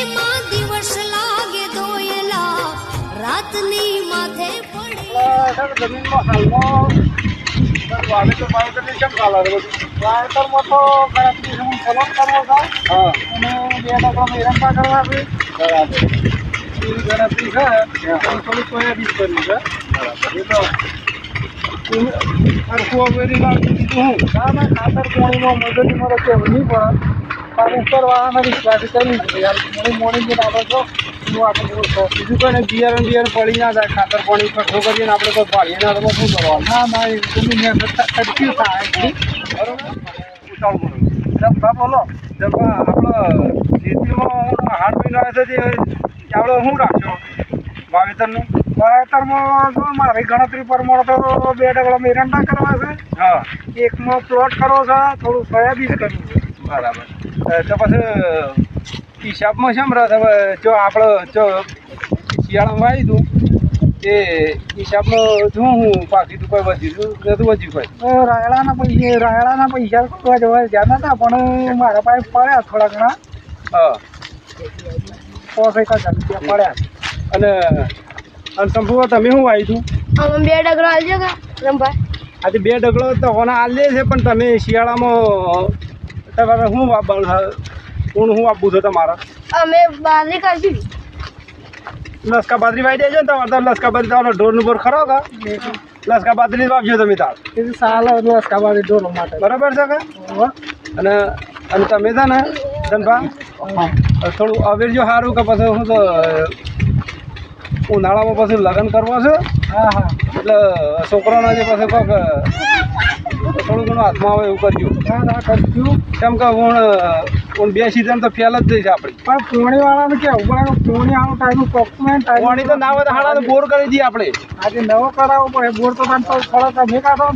એમાં દિવસ લાગે દોયલા રાતની માથે પડી જમીનમાં હાલમાં વાવેતર વાવેતરની કેમ ચાલે બધું વાવેતરમાં તો ગણતરી હું ફોલો કરવો છું હા અને 2 ટકા એરંડા કરવા છે બરાબર એવી ગણતરી છે થોડું સોયાબીન કર્યું છે બરાબર એ તો સરખું વેરી લાગતું હું ના ખાતર પાણીમાં મજૂરીમાં તો કેવું નહીં પણ ઉપરવાળાના વિશ્વાસ કરી યાર મોડી જે આપણે છો હું આપણે બીજું કંઈ ને બિયારણ પડી ના જાય ખાતર પાણી ખર્ચો કરીએ ને આપણે તો પાડીએ ના તો શું કરવાનું ના એ તમે મહેનત ખર્ચી થાય બરોબર ઉતાવળ કરો બોલો આપણે ખેતીમાં હાથ મહિના છે તે આપણે શું રાખ્યો વાવેતરનું વાવેતરમાં જો મારી ગણતરી પ્રમાણે તો 2 ડગલા એરંડા કરવા છે હા એકમાં પ્લોટ કરવો છે થોડું સોયાબીન કરવું છે બરાબર તો પછી હિસાબમાં શેમ રહે હવે જો આપણે જો શિયાળામાં વાવી દઉં એ હિસાબમાં જો હું બાકી તું કોઈ વધ્યું હતું નતું વધ્યું કોઈ રાયડાના પૈસા કરવા જવા જ્યાં નતા પણ મારા પાસે પડ્યા થોડા ઘણા હા 1,000 રૂપિયા પડ્યા અને શંભુ તમે શું વાવી તું 2 ડગલા આવજો કે રમભાઈ આજે 2 ડગલો તો હોના આલે છે પણ તમે શિયાળામાં તમારે શું વાપવાનું કોણ શું આપવું છે તમારે અમે બાજરી કરશું લસકા બાજરી વાવી દેજો ને તમારે તો લસકા બાજરી તમારો ઢોરનું બોર ખરો કા લસકા બાજરી જ વાપજો તમે તાર એ સાલ લસકા બાજરી ઢોરો માટે બરાબર છે કે અને તમે છે ને ધનભા થોડું અવેરજો સારું કે પછી હું તો ઉનાળામાં પછી લગ્ન કરવો છે હા હા એટલે છોકરાના જે પછી કોઈક થોડું ઘણું હાથમાં આવે એવું કરજો ના કરજો કેમ કે હું 2 સિઝન તો ફેલ જ થઈ છે આપણી પણ પોણીવાળાને કેવું પોણી આવો ટાઈમ ડોક્યુમેન્ટ પોણી તો ના હોય તો હાડા બોર કરી દઈએ આપણે આજે નવો કરાવવો પડે બોર તો થોડો તમે કાઢો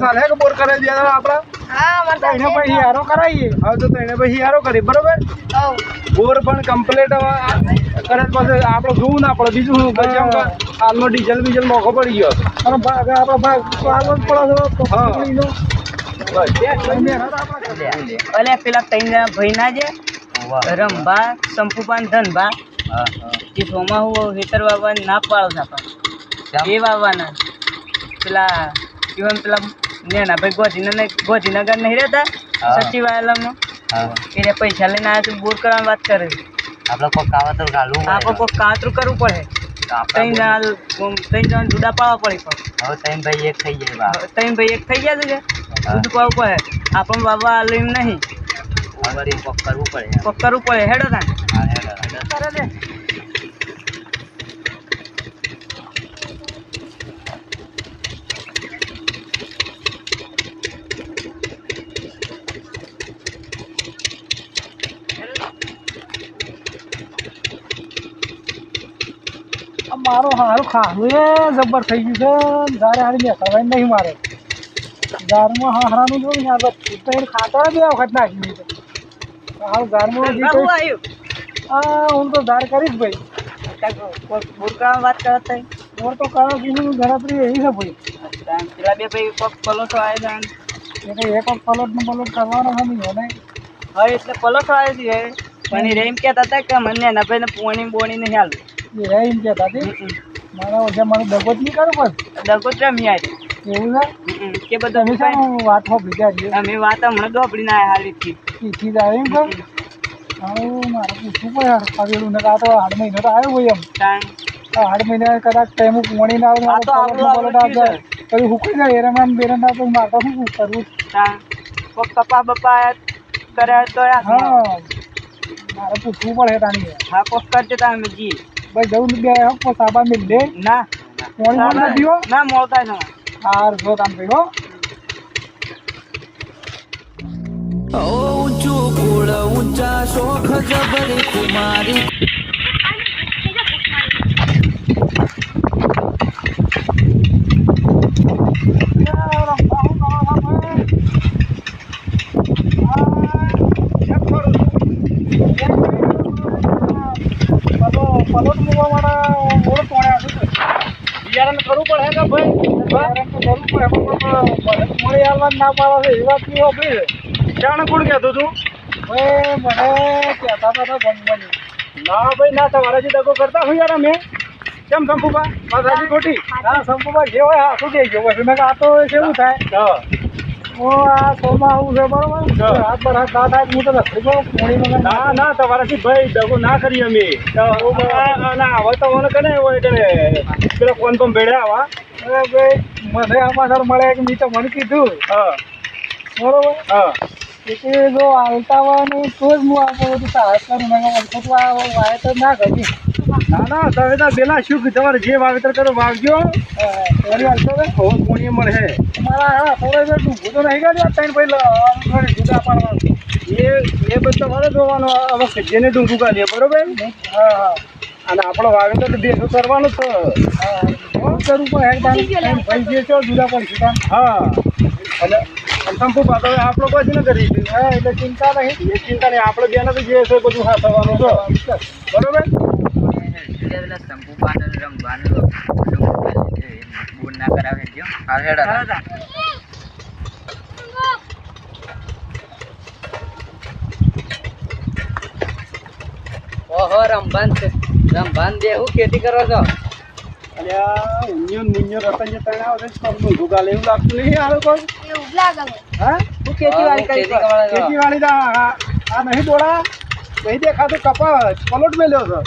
સાલ હે કે બોર કરાવી દે આપણે હા એને પછી હારો કરાવીએ હવે તો એને પછી હારો કરીએ બરોબર બોર પણ કમ્પ્લીટ કરે પછી આપણે જોવું ના પડે બીજું શું પછી હાલમાં ડીઝલ મોંઘો પડી ગયો અને આપણે હાલમાં જ પડે હા અલે પેલા 3 જણા ભાઈ ના જે રંભા સંપુપાન ધનભા એ સોમાં હું હેતર વાવવા ના પાડો છાપા એ વાવવાના પેલા ઇવન પેલા નેના ભાઈ ગોધીનગર નહીં રહેતા સચિવાલયમાં એને પૈસા લઈને આવ્યા તો બોર કરવાની વાત કરે આપણે કોઈ કાવતરું ઘાલવું આપણે કોઈ કાવતરું કરવું પડે 3 જણા જુદા પાડવા પડે હવે 3 ભાઈ એક થઈ જાય 3 ભાઈ એક થઈ ગયા છે દૂધ પાડવું પડે આપણને બાબા આલું એમ નહીં કરવું પડે હેડો તાન કરે દે મારો સારું ખાવું એ જબર થઈ ગયું છે ઝારે હારી નીકળવાય નહીં મારે ઝારમાં હારાનું જો ને આ ખાતર 2 વખત નાખી હાલ ઝારમાં હું તો ઝાર કરીશ ભાઈ બોર કરવાની વાત કરત થઈ બોર તો કરો ગણતરી એવી છે ભાઈ પેલા 2 ભાઈ કોક પલોસો આવે છે એક પલોટ કરવાનો છે નહીં ને હા એટલે પલોસો આવે છે પણ એ રેમ કહેતા હતા કે મને એના ભાઈને પોણી બોણી નહીં હાલું એમ કહેતા મારા ઓછા મારું દગો જ નહીં કરું બસ દગો જ રમી આવે એવું છે કે બધા વાત હોપડી જાય અમે વાત હમણાં દોપડીને આવ્યા હાલીથી પીછી જાય એમ કહું હવે મારે પૂછવું પડે આવેલું ને આ તો 8 મહિનો તો આવ્યો હોય એમ 8 મહિના કદાચ ટાઈમ પોણી ના આવે પછી હુકી જાય એરંડા બેરંડા તો મારે શું કરવું કોક કપા બપા કર્યા તો હા મારે પૂછવું પડે તાણી હા કોક કરજે તમે જી ભાઈ જવું 2 હપ્તો સાબા મિલ દે ના પોણી દીવો ના મોળતા છે હાર જો કામ કર્યો ઊંચું કુળ ઊંચા શોખ જબરી કુમારી પલોટ મૂકવા માટે ઓળખ પોણ્યા છે બિયારણ કરવું પડે કે ભાઈ બિયારણ તો કરવું પડે મળી હાલવા ના પાડવા છે એ વાત નહીં વાપરી છે જાણે કોણ કહેતું તું ભાઈ મને કહેતા હતા ગમવાની ના ભાઈ ના, તમારાથી દગો કરતા હોય યાર અમે. કેમ શંભુભા? વાત સાચી ખોટી? હા શંભુભા જે હોય હા શું કહેજો પછી મેં આ તો કેવું થાય હું આ શોમાં આવું છે બરોબર હાથ પર હાથ ના થાય હું તો રખડી ગયો મોડી ના ના તમારાથી ભાઈ દગો ના કરી અમે ના હવે તો મને કને હોય એટલે પેલા ફોન પણ ભેડ્યા આવા અરે ભાઈ મને આમાં સર મળે કે મેં તો મને કીધું હા બરોબર હા એટલે જો આવતાવાનું તો જ હું આપણું બધું સાહસ કરું મેં વાવેતર ના કરી ના ના તમે તો પેલા શું તમારે જે વાવેતર કરો વાવજો ફરી હાલતો ને બહુ પુણ્ય મળે તમારા હા થોડો ડૂંગું તો નહીં ગયા ત્રણ ભાઈ જુદા પાડવાનું એ બધું તમારે જોવાનું હવે જેને ડૂંગું કાઢીએ બરોબર હા હા અને આપણો વાવેતર તો ભેગું કરવાનું જ કરવું પણ ભાઈ જે છો જુદા પડશે હા અને શંભુ ભાતો આપણો કોઈ ન કરી હા એટલે ચિંતા નહીં એ ચિંતા નહીં આપણે બેને તો જે છે બધું હા થવાનું છે બરોબર પેલા શંભુપાન રમવાનું બોલ ના કરાવે જો ઓહો રમભાન દે હું ખેતી કરો છો અલ્યા ઊંધિયું મુંધિયું રતન જે તણે આવે છે કમનું ભૂગાલે એવું લાગતું નહીં આ લોકો એવું જ લાગે છે. હા હું ખેતીવાડી કરી ખેતીવાડી આ નહીં દોડા નહીં દેખાતું કપા પલોટ મેલ્યો છે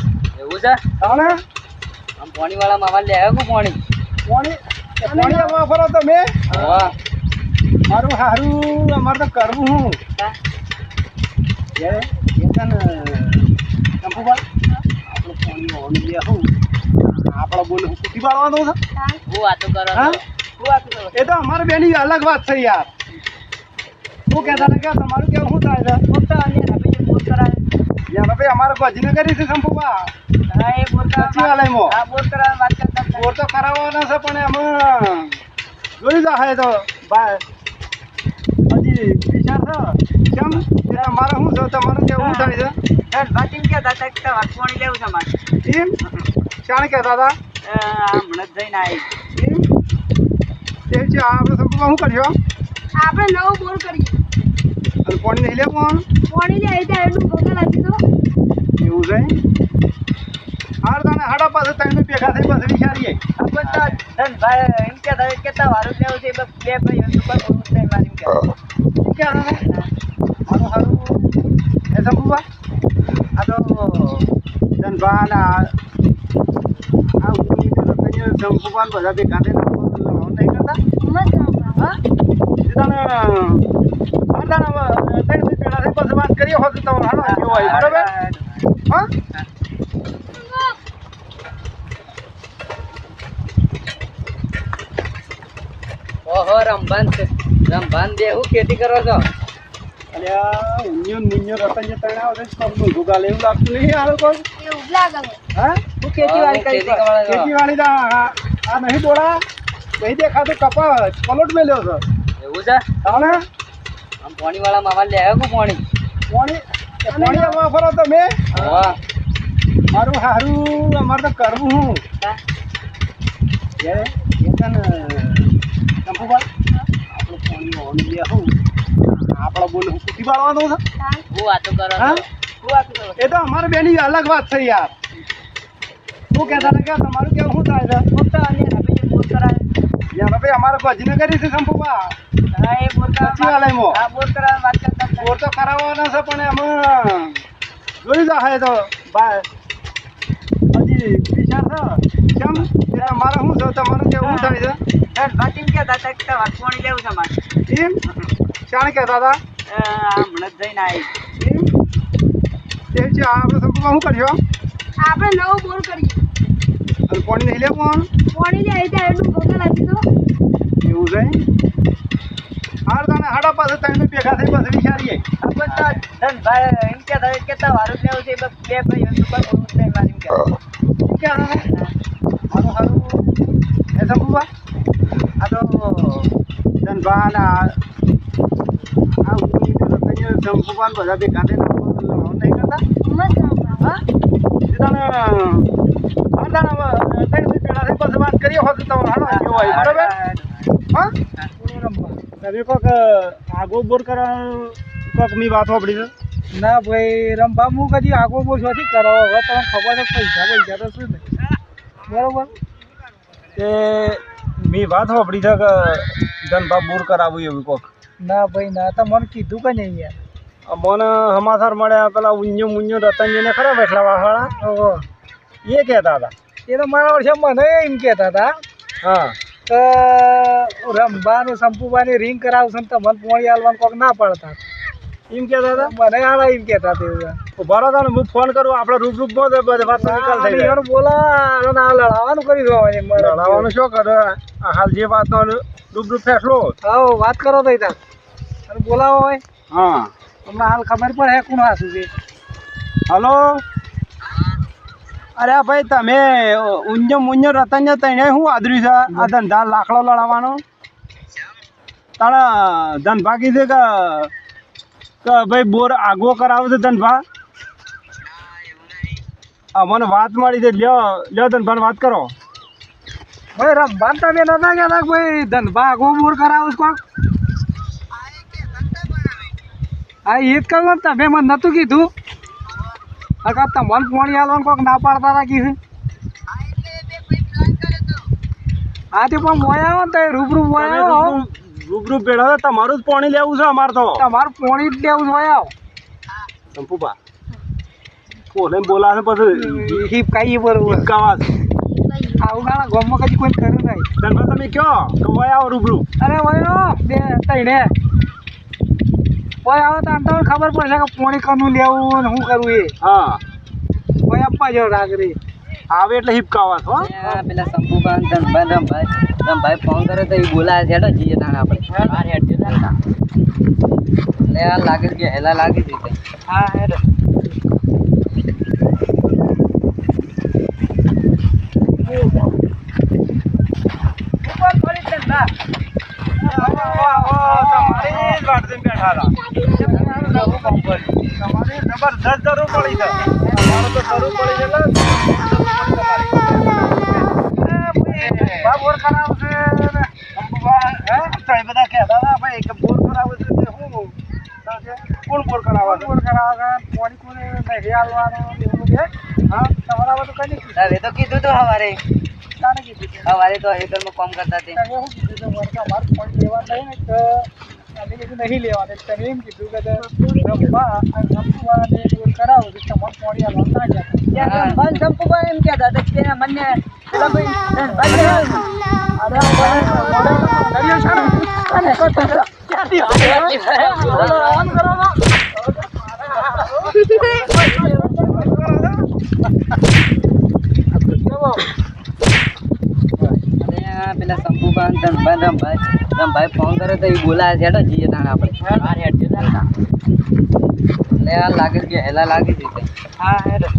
એવું છે તાણે આમ પાણી વાળા મામા લે આવ્યો પાણી પાણી વાપરો તમે હા મારું સારું અમારે તો કરવું હું શંભુભા આપણે પાણી હોવાનું લે હું આપણે બોલે હું કુટી પાડવાનો છે હું વાતો કરો હા? હું વાતો કરો એ તો અમારે બેની અલગ વાત છે યાર શું કહેતા હતા કે તમારું કેવું શું થાય છે મોટા અને આપણે બોલ કરાવે યાર ભાઈ અમારે ભજીને કરી છે શંભુભા હા એ બોલ સચિવાલયમાં હા બોલ કરાવે વાત કરતા બોર તો કરાવવાના છે પણ એમાં જોઈ જાય તો હજી વિચાર છે કેમ એ તમારે શું છે તમારું કેવું થાય છે સર બાકી કે દાદા કે વાત પાણી લેવું છે મારે એમ શાણ કહેતા હતા હમણાં જ જઈને આવી એમ તે છે આપણે શંભુભા શું કર્યો આપણે નવો બોર કરીએ અને પાણી નહીં લેવું પાણી લે આવી જાય એટલું ભોગા લાગી તો એવું છે હાર તને હાડા પાસે તમે ભેગા થઈ પછી વિચારીએ ભાઈ એમ કે દાદા કેટલા વારું લેવું છે બે ભાઈ ઉપર બોલું છે મારી એમ કે ક્યાં મારું સારું એ શંભુભા આ તો ધનભાન આ શંભુભાન બધા ભેગા થઈને નહીં કરતા હા તને પેલા પછી વાત કરીએ હોત તો હાલો કેવો હોય બરોબર હા ઓહો રમભાન દે હું ખેતી કરો છો અલ્યા ઊંધિયું મુંધિયું રતન જે તણે આવે છે કમનું ભૂગાલે એવું લાગતું નહીં આ લોકો એવું જ લાગે છે. હા હું ખેતીવાડી કરી ખેતીવાડી આ નહીં દોડા નહીં દેખાતું કપા પલોટ મેલ્યો છે એવું છે તાણે આમ પાણી વાળા મામા લે આવ્યો પાણી પાણી વાપરો તમે હા મારું સારું અમારે તો કરવું હું શંભુભા આપણે પાણી હોવાનું લે હું આપણે બોલે હું કુટી પાડવાનું છે હું વાતો કરો હા? હું વાતો કરો એ તો અમારે બેની અલગ વાત છે યાર શું કહેતા હતા કે તમારું કેવું શું થાય છે મોટા અને આપણે બોલ કરાવે યાર ભાઈ અમારે ભજીને કરી છે શંભુભા હા એ બોલ સચિવાલયમાં હા બોલ કરાવે વાત કરતા બોર તો કરાવવાના છે પણ એમાં જોઈ જાય તો હજી વિચાર છે કેમ એ તમારે શું છે તમારું કેવું થાય છે સર બાકી કે દાદા કે વાત પાણી લેવું છે મારે એમ શાણ કહેતા હતા હમણાં જ જઈને આવી એમ તે છે આપણે શંભુભા શું કર્યો આપણે નવો બોર કરીએ અને પાણી નહીં લેવું પાણી લે આવી જાય એટલું ભોગા લાગી તો એવું છે હાર તને હાડા પાસે તમે ભેગા થઈ પછી વિચારીએ ભાઈ એમ કે દાદા કેટલા વારું લેવું છે બે ભાઈ ઉપર બોલું છે મારી એમ કે ક્યાં મારું સારું એ શંભુભા આ તો ધનભાન શંભુભાન બધા ભેગા થઈને નહીં કરતા હા પછી વાત કરીએ હોત તો હાલો કેવો હોય બરોબર હા તમે કોઈક આગો બોર કરવા કોઈક મેં વાત સાંભળી છે ના ભાઈ રંભા હું કદી આગો બહુ શોથી કરાવો હવે તમને ખબર છે પૈસા તો શું નહીં બરોબર એ મેં વાત સાંભળી છે કે ધનભા બોર કરાવું એવું કોક ના ભાઈ ના તો મને કીધું કે નહીં યાર મને સમાચાર મળ્યા પેલા ઊંઝો મુંજો રતનજીને ખરા બેઠલા વાળા ઓહો એ કહેતા હતા. એ તો મારા વર્ષે મને એમ કહેતા હતા હા કે રંભાનું સંપુબાની રિંગ કરાવશે ને તમને પોણી હાલવાનું કોક ના પડતા એમ કહેતા હતા. મને હાલા એમ કહેતા હતા ઉભા રહો તાને હું ફોન કરું આપણે રૂબરૂમાં તો બધી વાત નિકાલ થઈ જાય. બોલા ના લડાવવાનું કરી દેવાનું લડાવવાનું શું કરે આ હાલ જે વાતનો રૂબરૂ ફેસલો. હા વાત કરો તો ત્યાં અને બોલાવો હોય હા તમને હાલ ખબર પડે કોણ હાસું છે હલો અરે ભાઈ તમે ઊંઝો મુંજો રતન તને શું આદર્યું છે આ ધંધા લાકડો લડાવવાનો તારા ધનભા કીધું કે ભાઈ બોર આગવો કરાવો છે ધનભા. મને વાત મળી છે લ્યો ધનભાને વાત કરો. ભાઈ રંભાન તમે નતા કહેતા કે ભાઈ ધનભા આગો બોર કરાવું છે કોક હા એ જ કહું ને તમે મને નહોતું કીધું અગર તમને પોણી હાલવાનું કોક ના પાડતા હતા કીધું હા તે પણ મોય આવો ને તો રૂબરૂ મોય તમે આવો રૂબરૂ ભેળા છે તમારું જ પાણી લેવું છે અમારે તો. તમારું પોણી જ લેવું હોય આવો શંભુભા કોને બોલાવે પછી હિપ કાઈ બરોબર કાવા આવું ગાણા ગામમાં કદી કોઈ કર્યું નહીં ધનભા તમે કયો કે વય આવો રૂબરૂ. અરે વયો બે તઈને વય આવો તો આમ તમને ખબર પડશે કે પોણી કનું લેવું ને શું કરવું એ હા વય આપવા જેવો રાગરી આવે એટલે હિપકાવા હો. પેલા શંભુભાઈ ધનભાઈ રમભાઈ ફોન કર્યો તો એ બોલાવે છે હેડો જઈએ તાણે આપણે બહાર હેડજો તાણે એટલે આ લાગે છે હેલા લાગી જશે. હા હેડો તમારી જબરદસ્ત જરૂર પડી છે. અમારે તો જરૂર પડી છે બોર કરાવું છે બધા કહેતા હતા ભાઈ કે બોર કરાવે છે તે શું કોણ બોર કરાવવા બોર કરાવવા પોણી કોને નહીં હાલવાનું એવું છે હા તમારા બધું કઈ નહીં હવે તો કીધું તું સવારે કાને કીધું છે સવારે તો હેતરમાં કામ કરતા તે તમે શું કીધું હતું મને કે અમારે પોણી લેવા નહીં ને કે અમે કીધું નહીં લેવાનું તમે એમ કીધું કે રમવા રમવાને બોર કરાવો તો તમારે પોણી હાલવાનું ના ગયા બંધ શંભુભાઈ એમ કહેતા હતા કે મને પેલા ભાઈ ધનભાઈ અરે દરિયો છે ને પેલા શંભુભાઈ ધનભાઈ રમભાઈ ફોન કર્યો તો એ બોલાવે છે હેડો જઈએ તાણે આપણે બહાર હેડજો તાણે એટલે આ લાગે છે હેલા લાગી જશે. હા હેડો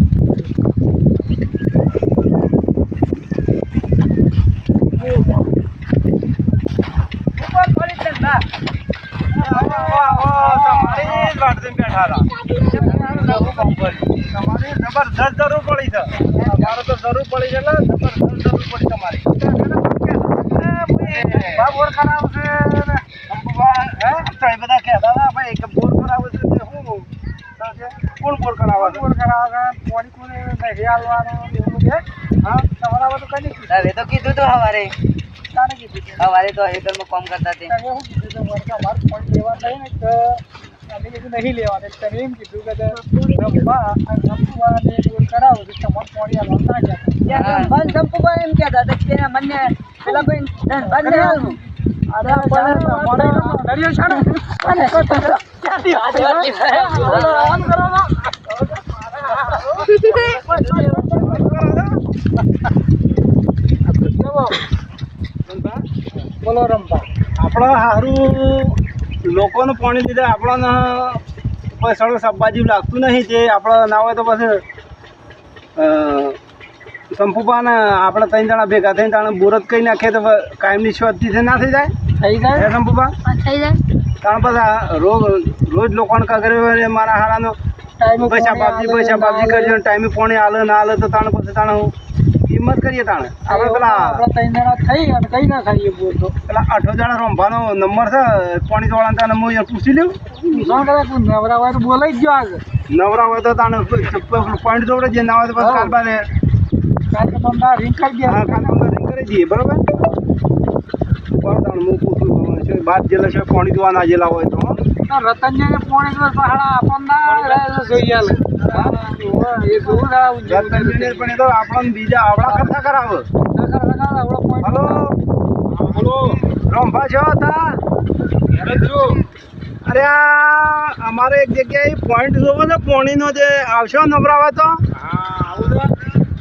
તમારી જબરદસ્ત જરૂર પડી છે. અમારે તો જરૂર પડી છે એટલે જબરદસ્ત જરૂર પડી તમારી. બોર કરાવું છે બધા કહેતા હતા ભાઈ કે બોર કરાવે છે તે શું કોણ બોર કરાવવા છે. બોર કરાવવા પોણી કોને નહીં હાલવાનું એવું છે હા તમારા બધું કઈ નહીં હવે તો કીધું તું સવારે કાને કીધું છે સવારે તો હેતરમાં કામ કરતા તે તમે શું કીધું હતું મને કે અમારે પોણી લેવા નહીં ને કે અમે કીધું નહીં લેવાનું તમે એમ કીધું કે રમવા રમવાને બોર કરાવો તો તમારે પોણી હાલવાનું ના ગયા બંધ શંભુભાઈ એમ કહેતા હતા કે મને પેલા ભાઈ ધનભાઈ હાલવું અરે દરિયો છે બોલો રમવા આપણે સારું લોકોનું પાણી લીધે આપણને કોઈ સડો શાકભાજી લાગતું નહીં જે આપણે ના હોય તો પછી શંભુભાને આપણે ત્રણ જણા ભેગા થઈને તાણે બોર જ કરી નાખીએ તો કાયમની શોધથી ના થઈ જાય થઈ જાય હે શંભુભા થઈ જાય કારણ પછી રોજ લોકોને કાગરે મારા હારાનો પૈસા બાપજી કરજો ટાઈમે પાણી હાલે ના હાલે તો તાણે પછી તાણે હિંમત કરીએ તાણે આપણે પેલા આપણે ત્રણ જણા થઈ અને કઈ ના ખાઈએ બોલ તો પેલા 8 જણા રમવાનો નંબર છે પાણી વાળા તાને હું યાર પૂછી લઉં શું કરે તું નવરા હોય તો બોલાઈ જ જો આગળ નવરા હોય તો તાને પોઈન્ટ જોડે જે ના હોય તો બસ કાલ બાને કાલ તો તમને રિંગ કરી દે હા કાલ બાને રિંગ કરી દઈએ બરાબર તાણે હું પૂછું છે બાદ જેલા છે પાણી જોવા ના જેલા હોય તો રતનને પોણે દિવસ પહાડા આપણને જોઈએ હાલ એ જોવું પણ એ તો આપણને બીજા આવડા ખર્ચા કરાવે હલો બોલો રંભા છો તા અરે આ અમારે એક જગ્યાએ પોઈન્ટ જોવો છે પાણીનો જે આવશો નવરાવા તો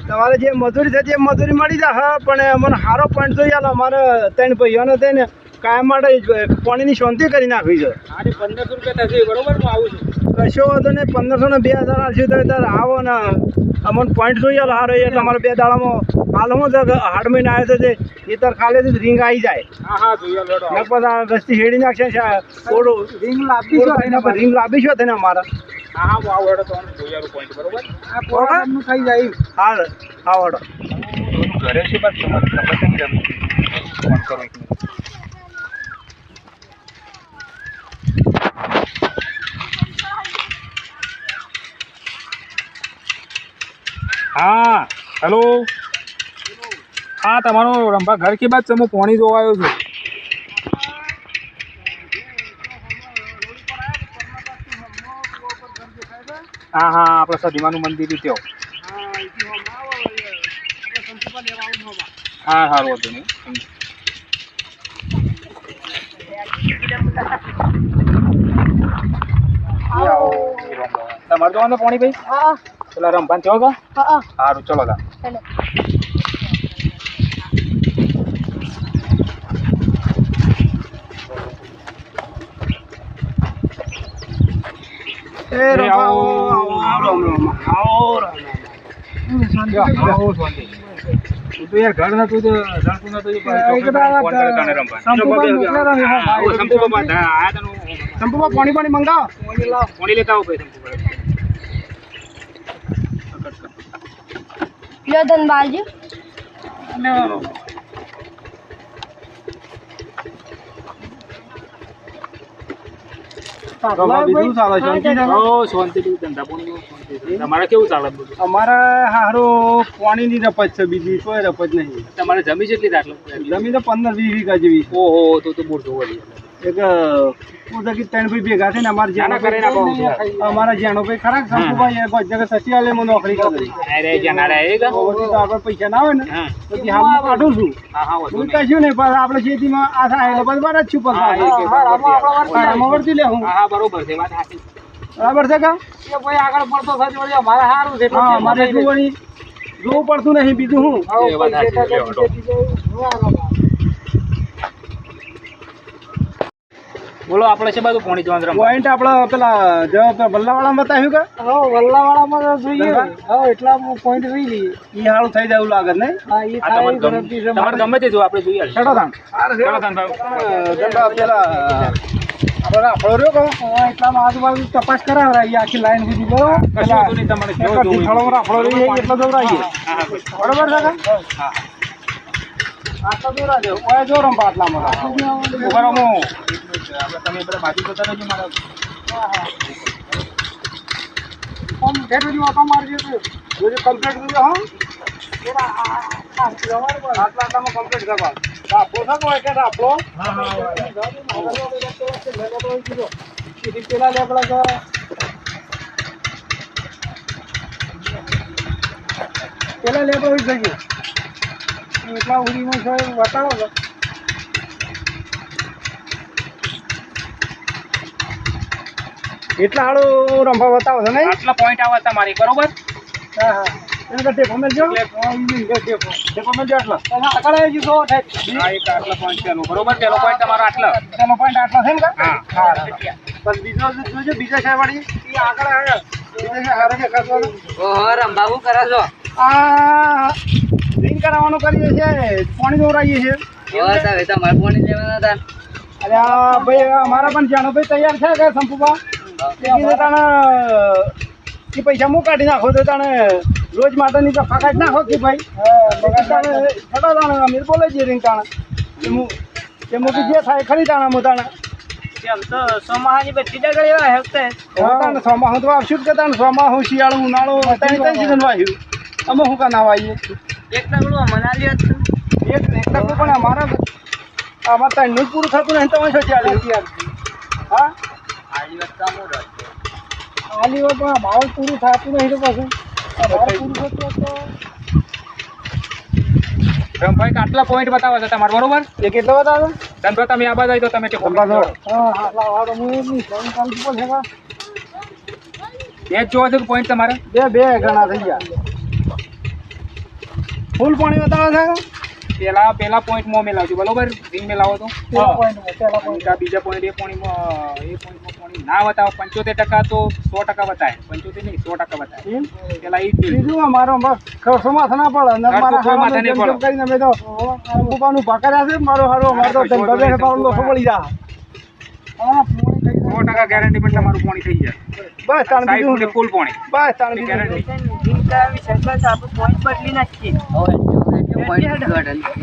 તમારે જે મજૂરી છે તે મજૂરી મળી જશે પણ મને સારો પોઈન્ટ જોઈ આલો અમારે 3 ભાઈઓને થઈને કાયમ માટે પાણીની શાંતિ કરી નાખવી છે 1500 રૂપિયા થશે બરોબર હું આવું છું કશો વાંધો નહીં 1500 ને 2000 આવશે તો ત્યારે આવો ને અમને પોઈન્ટ જોઈ આલો સારો એટલે અમારે 2 દાડામાં હાલ હું તો હાડ મહિને આવ્યો છે એ તાર ખાલી રિંગ આવી જાય હા જોઈએ લેડો બધા રસ્તી હેડી નાખશે થોડું રિંગ લાવી રિંગ લાવી છો તેને અમારા હા હું આવું હેડો તો જોઈએ પોઈન્ટ બરોબર આ પોઈન્ટ થઈ જાય હાલ આવડો ઘરે છે બસ તમારે ફોન કરો હા હેલો હા તમારો રંભા ઘર કે બાદ હું પાણી જોવા આવ્યો છું હા હા આપણે સદીમાનું મંદિર ત્યાં હા સારું હતું નહીં તમારે જોવાનું પાણી ભાઈ હા પેલા રંભાન થયો કા હા સારું ચલો તા ચાલો એ રંભા આવો તું તો યાર ઘર નતું તો જાણતું નતું શંભુબા પાણી મંગાવો પાણી લેતા આવો ભાઈ લ્યો ધનબાજી બીજું ચાલે શાંતિ છે શાંતિ ધંધા પાણી તમારે કેવું ચાલે બધું અમારે હારું પાણીની રપત છે બીજી કોઈ રપત નહીં તમારે જમી કેટલી આટલું જમીન તો 15-20 વીઘા જેવી ઓહો તો બહુ જોવા એક ઉદકી 3 ભાઈ ભેગા થઈને અમારા જ્યાનો ભાઈ ખરા શંભુભાઈ એ કોઈ જગ્યાએ સચિવાલયમાં નોકરી કરી આપણે પૈસા ના હોય ને પછી હાલ હું કાઢું છું હું કશું નહીં પણ આપણે ખેતીમાં આ થાય એટલે બરાબર જ છું પણ વર્તી લે હું હા બરોબર છે વાત સાચી બરાબર છે કા ભાઈ આગળ પડતો થશે વળી અમારે સારું છે હા મારે જોવું પડતું નહીં બીજું હું બોલો આપણે છે બધું પાણી જોવાનું પોઈન્ટ આપણે પેલા વલ્લાવાળામાં બતાવ્યું કે હા વલ્લાવાળામાં જોઈએ હા એટલા પોઈન્ટ જોઈ લઈએ એ હારું થઈ જાય એવું લાગે ને હા એ તમારે ગમે તે જો આપણે જોઈએ ચડો તાણ પેલા આપણે આપણો રહ્યો કહો એટલામાં આજુબાજુ તપાસ કરાવરા એ આખી લાઈન સુધી બરોબર તમારે આપણો રહીએ એટલો દોરાઈએ બરોબર છે હા આટલા દોરા દે ઓય જો રંબા આટલામાં ઉભા રમો તમે બધા બાજુ જતા રહેજો મારા આમ ઢેર બધી વાતો મારજો તો જો કમ્પ્લીટ થઈ હા આટલામાં કમ્પ્લીટ કરવા આપો શકો કે આપો પેલા લેબડા પેલા લેબડા થઈ ગયું એટલા ઉડીમાં સાહેબ બતાવો એટલા હાડું રંભા બતાવો છો ને આટલા પોઈન્ટ આવે તમારી બરોબર હા હા એને તો ટેપો મેલજો ટેપો મેલજો આટલા આગળ આવી જજો હા એક આટલા પોઈન્ટ છે બરોબર પેલો પોઈન્ટ તમારો આટલો પેલો પોઈન્ટ આટલા છે ને હા હા પણ બીજો જોજો બીજા સાહેબવાળી એ આગળ આવે બીજા હારે કે કરવાનો ઓહો રંભા શું કરો છો આ ડ્રિંક કરાવવાનું કરીએ છીએ પાણી દોરાઈએ છીએ એવા સાહેબ તમારે પાણી લેવાના હતા અરે આ ભાઈ અમારા પણ જાણો ભાઈ તૈયાર છે કે સંપુબા એ પૈસા હું કાઢી નાખો તો તાણે રોજ માટેની તો ફાકાટ ના હોતી ભાઈ છડા દાણા અમીર બોલે છે રીંગ તાણા કે મોટી જે થાય ખરી તાણા મોતાણા કેમ તો સોમાહાની બધી ડગર એવા હેવતે તાણે સોમાં તો આવશું કે તાણે સોમાં હું શિયાળું ઉનાળો ત્રણ સીઝન વાવ્યું અમે શું કા ના વાવીએ એક ડગલું મનાલી હતું એક ટકો પણ અમારા ત્રણનું જ પૂરું થતું નહીં તમે શું ચાલે હા આલી વાત કામ રહે આલી વાત પણ ભાવ પૂરું થતું નહીં તો પાછું ભાવ પૂરું થતું તો રમભાઈ આટલા પોઈન્ટ બતાવો છો તમારે બરોબર એ કેટલો બતાવે ધનભાઈ તમે આ બાજુ આવી તો તમે તે હા હા લાવો હું એક નહીં ચાલુ પણ છે બે જ જોવો છો કે પોઈન્ટ તમારે બે ઘણા થઈ ગયા ફૂલ પાણી બતાવે છે પેલા પોઈન્ટ માં મેલાવજો બરોબર રીંગ મેલાવો તો આ બીજા પોઈન્ટ એ પોઈન્ટમાં પાણી ના બતાવો 75% તો 100% બતાવે 75 નહીં 100% બતાવે પેલા ઈ જ જોઈ. બીજું અમારો ખર્ચો માથે ના પડે ને ખર્ચો કોઈ મારા માથે નહીં જેમ પડે. કરીને અમે તો કુપાનું ભાકર્યા છે મારો હારો અમારો તો ધંધો બેઠે પાડો લોસો પડી જા હા પૂરી થઈ જાય 100% ગેરંટી પણ તમારું પાણી થઈ જાય બસ તાણ સાઈડ બીજું ફૂલ પાણી બસ તાણ બીજું ગેરંટી જીમ કરાવી સરકાર તો આપણે પોઈન્ટ બદલી નાખીએ પોઈન્ટ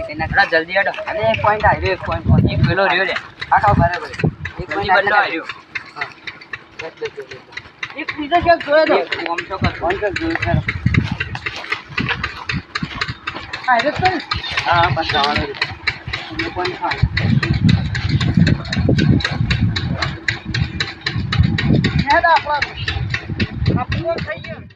એના ઘણા જલ્દી હટો અને એક પોઈન્ટ આવ્યો એક પોઈન્ટ એક પેલો રહ્યો લે આખા બરાબર એક પોઈન્ટ બદલો આવ્યો એક બીજો શબ્દ જોયો તો આમ તો કર પોઈન્ટ જોયો છે હા એ તો હા બસ આવવાનો એ પોઈન્ટ હા યાદ આપણા થઈ ગયો